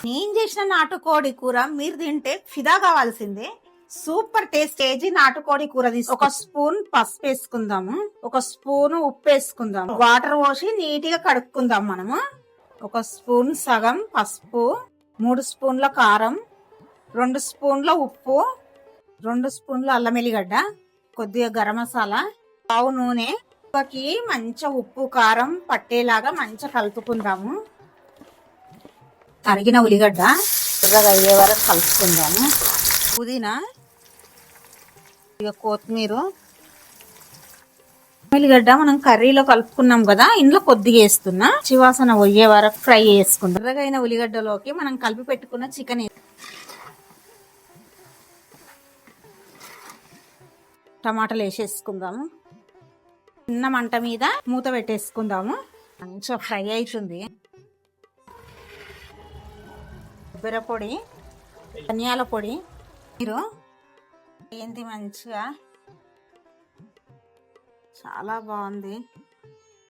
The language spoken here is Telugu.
నేను చేసిన నాటుకోడి కూర మీరు తింటే ఫిదా కావాల్సిందే. Super taste. కేజీ నాటుకోడి కూర తీసి ఒక స్పూన్ పసుపు వేసుకుందాము, ఒక స్పూన్ ఉప్పు వేసుకుందాము, వాటర్ పోసి నీట్ గా కడుక్కుందాం. మనము ఒక స్పూన్ సగం పసుపు, 3 స్పూన్ల కారం, 2 స్పూన్ల ఉప్పు, 2 స్పూన్ల అల్లం ఎల్లిగడ్డ, కొద్దిగా గరం మసాలా, ఆవు నూనె. మంచిగా ఉప్పు కారం పట్టేలాగా మంచిగా కలుపుకుందాము. తరిగిన ఉల్లిగడ్డ ఎర్రగా అయ్యే వరకు కలుపుకుందాము. పుదీనా, ఇక కొత్తిమీర, ఉల్లిగడ్డ మనం కర్రీలో కలుపుకున్నాం కదా, ఇందులో కొద్దిగా వేస్తున్నా. చివాసన పోయే వరకు ఫ్రై చేసుకుందాం. ఎర్రగా అయిన ఉల్లిగడ్డలోకి మనం కలిపి పెట్టుకున్న చికెన్, టమాటాలు వేసేసుకుందాము. చిన్న మంట మీద మూత పెట్టేసుకుందాము. మంచిగా ఫ్రై అవుతుంది. కొబ్బరి పొడి, ధనియాల పొడి, మీరు ఏంటి మంచిగా చాలా బాగుంది.